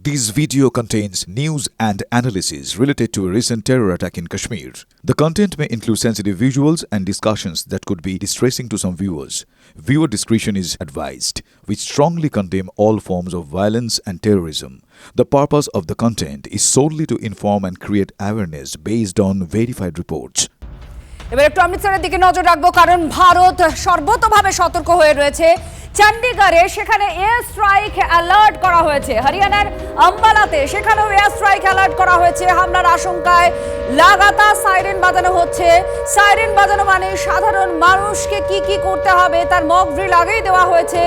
This video contains news and analysis related to a recent terror attack in Kashmir. The content may include sensitive visuals and discussions that could be distressing to some viewers. Viewer discretion is advised. We strongly condemn all forms of violence and terrorism. The purpose of the content is solely to inform and create awareness based on verified reports. এবার একটু অমৃতসরের দিকে নজর রাখবো, কারণ ভারত সর্বতভাবে সতর্ক হয়ে রয়েছে। চণ্ডীগড়ে সেখানে এয়ার স্ট্রাইক অ্যালার্ট করা হয়েছে। হরিয়ানার আম্বালাতে সেখানেও এয়ার স্ট্রাইক অ্যালার্ট করা হয়েছে। হামলার আশঙ্কায় লাগাতার সাইরেন বাজানো হচ্ছে। সাইরেন বাজানো মানে সাধারণ মানুষকে কি করতে হবে তার মক ড্রিল আগেই দেওয়া হয়েছে।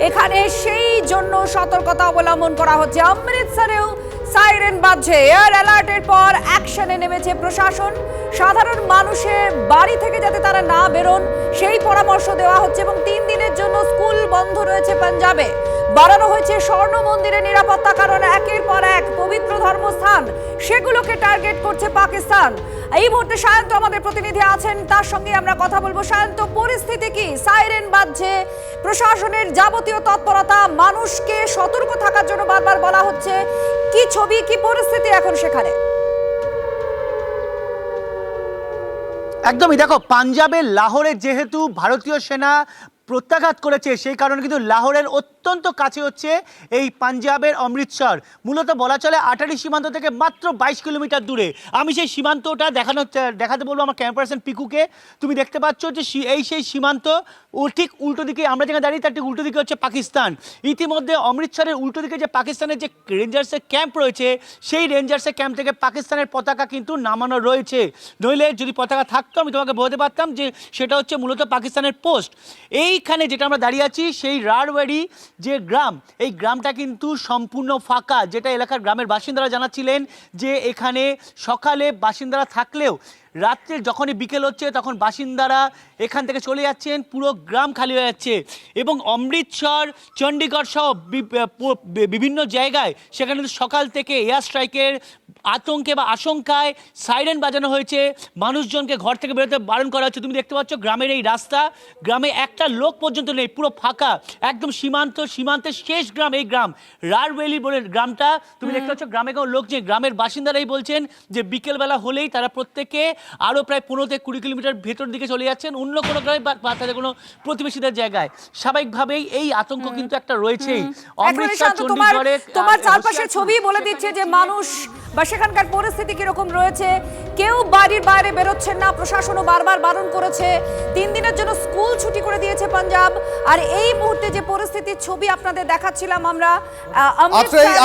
এখানে সেই জন্য সতর্কতা অবলম্বন করা হচ্ছে। অমৃতসরেও সাইরেন বাজছে। এয়ার অ্যালার্টের পর অ্যাকশনে নেমেছে প্রশাসন। সাধারণ মানুষের বাড়ি থেকে যাতে তারা না বেরোন সেই পরামর্শ দেওয়া হচ্ছে এবং 3 দিনের জন্য স্কুল বন্ধ রয়েছে পাঞ্জাবে। বাড়ানো হয়েছে স্বর্ণ মন্দিরের নিরাপত্তা, কারণ একের পর এক পবিত্র ধর্মস্থান সেগুলোকে টার্গেট করছে পাকিস্তান। এই মুহূর্তে সায়ন্ত আমাদের প্রতিনিধি আছেন, তার সঙ্গে আমরা কথা বলবো। সায়ন্ত, পরিস্থিতি কি? সাইরেন বাজছে, প্রশাসনের যাবতীয় তৎপরতা, মানুষকে সতর্ক থাকার জন্য বারবার বলা হচ্ছে। কি ছবি, কি পরিস্থিতি এখন সেখানে? একদমই, দেখো, পাঞ্জাবের লাহোরে যেহেতু ভারতীয় সেনা প্রত্যাঘাত করেছে, সেই কারণে কিন্তু লাহোরের অত্যন্ত কাছে হচ্ছে এই পাঞ্জাবের অমৃতসর। মূলত বলা চলে আটারি সীমান্ত থেকে মাত্র 22 কিলোমিটার দূরে। আমি সেই সীমান্তটা দেখাতে বলবো আমার ক্যামেরা পার্সন পিকুকে। তুমি দেখতে পাচ্ছ যে সেই সীমান্ত ও ঠিক উল্টো দিকে, আমরা যেখানে দাঁড়িয়ে তার ঠিক উল্টো দিকে হচ্ছে পাকিস্তান। ইতিমধ্যে অমৃতসরের উল্টো দিকে যে পাকিস্তানের যে রেঞ্জার্সের ক্যাম্প রয়েছে, সেই রেঞ্জার্সের ক্যাম্প থেকে পাকিস্তানের পতাকা কিন্তু নামানো রয়েছে। নইলে যদি পতাকা থাকতো আমি তোমাকে বলতে পারতাম যে সেটা হচ্ছে মূলত পাকিস্তানের পোস্ট। এইখানে যেটা আমরা দাঁড়িয়ে আছি সেই রারওয়াড়ি যে গ্রাম, এই গ্রামটা কিন্তু সম্পূর্ণ ফাঁকা। যেটা এলাকার গ্রামের বাসিন্দারা জানাচ্ছিলেন যে এখানে সকালে বাসিন্দারা থাকলেও রাত্রে যখনই বিকেল হচ্ছে তখন বাসিন্দারা এখান থেকে চলে যাচ্ছেন, পুরো গ্রাম খালি হয়ে যাচ্ছে। এবং অমৃতসর, চণ্ডীগড় সহ বিভিন্ন জায়গায় সেখানে সকাল থেকে এয়ার স্ট্রাইকের আতঙ্কে বা আশঙ্কায় সাইরেন বাজানো হয়েছে। মানুষজনকে ঘর থেকে বেরোতে বারণ করা হচ্ছে। তুমি দেখতে পাচ্ছ গ্রামের এই রাস্তা, গ্রামে একটা লোক পর্যন্ত নেই, পুরো ফাঁকা, একদম সীমান্তের শেষ গ্রাম এই গ্রাম রারওয়েলি বলে গ্রামটা। তুমি দেখতে পাচ্ছ গ্রামে কোনো লোক নেই। গ্রামের বাসিন্দারাই বলছেন যে বিকেলবেলা হলেই তারা প্রত্যেকে আরও প্রায় 15 থেকে 20 কিলোমিটার ভেতর দিকে চলে যাচ্ছেন অন্য কোনো গ্রামে বা তাদের কোনো প্রতিবেশীদের জায়গায়। স্বাভাবিকভাবেই এই আতঙ্ক কিন্তু একটা রয়েছেই। অমৃতসর, চণ্ডীগড়ে তোমার চারপাশের ছবি বলে দিচ্ছে যে মানুষ বা সেখানকার পরিস্থিতি কিরকম রয়েছে। কেউ বাড়ির বাইরে বেরোচ্ছেন না, প্রশাসনও বারবার বারণ করেছে। 3 দিনের জন্য স্কুল ছুটি করে দিয়েছে পাঞ্জাব। আর এই মুহূর্তে যে পরিস্থিতির ছবি আপনাদের দেখাচ্ছিলাম আমরা,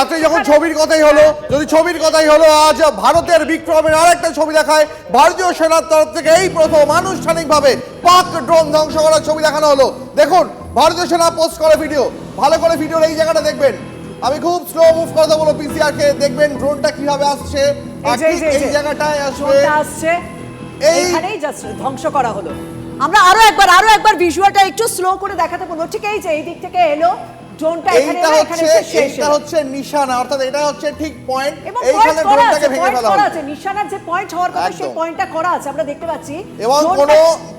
আচ্ছা যখন ছবির কথাই হলো, যদি ছবির কথাই হলো, আজ ভারতের বিক্রমের আরেকটা ছবি দেখায়। ভারতীয় সেনার তরফ থেকে এই প্রথম আনুষ্ঠানিকভাবে পাক ড্রোন ধ্বংস করার ছবি দেখানো হলো। দেখুন, ভারতীয় সেনা পোস্ট করে ভিডিও, ভালো করে ভিডিওর এই জায়গাটা দেখবেন। আমি খুব স্লো মুভ করতে বলবো পিসিআর কে, দেখবেন ড্রোনটা কিভাবে আসছে। এই জায়গাটায় আসছে, এইখানেই জাস্ট ধ্বংস করা হলো। আমরা আরো একবার ভিজুয়ালটা একটু স্লো করে দেখাতে বলবো। ঠিক এই যে এই দিক থেকে এলো ড্রোনটা, এইটা হচ্ছে নিশানা, অর্থাৎ এটা হচ্ছে ঠিক পয়েন্ট। এইখানে ড্রোনটাকে ভেঙে ফেলা হলো। নিশানার যে পয়েন্ট হওয়ার কথা সেই পয়েন্টটা করা আছে, আমরা দেখতে পাচ্ছি। এবং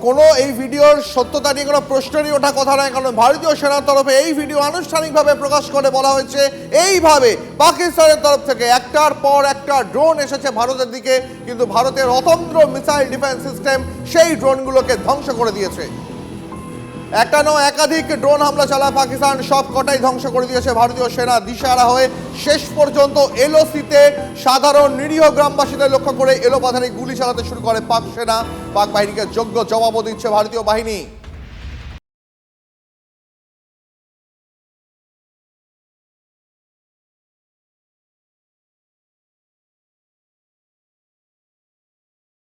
কোনো এই ভিডিওর সত্যতা নিয়ে কোনো প্রশ্নই ওঠা কথা নয়, কারণ ভারতীয় সেনার তরফে এই ভিডিও আনুষ্ঠানিকভাবে প্রকাশ করে বলা হয়েছে এইভাবে পাকিস্তানের তরফ থেকে একটার পর একটা ড্রোন এসেছে ভারতের দিকে, কিন্তু ভারতের অতন্ত্র মিসাইল ডিফেন্স সিস্টেম সেই ড্রোনগুলোকে ধ্বংস করে দিয়েছে। একটা নয়, একাধিক ড্রোন হামলা চালায় পাকিস্তান, সব কটাই ধ্বংস করে দিয়েছে ভারতীয় সেনা দিশাহারা হয়ে। শেষ পর্যন্ত এলওসিতে সাধারণ নিরীহ গ্রামবাসীদের লক্ষ্য করে এলোপাথারি গুলি চালাতে শুরু করে পাক সেনা। পাক বাহিনীকে যোগ্য জবাবও দিচ্ছে ভারতীয় বাহিনী।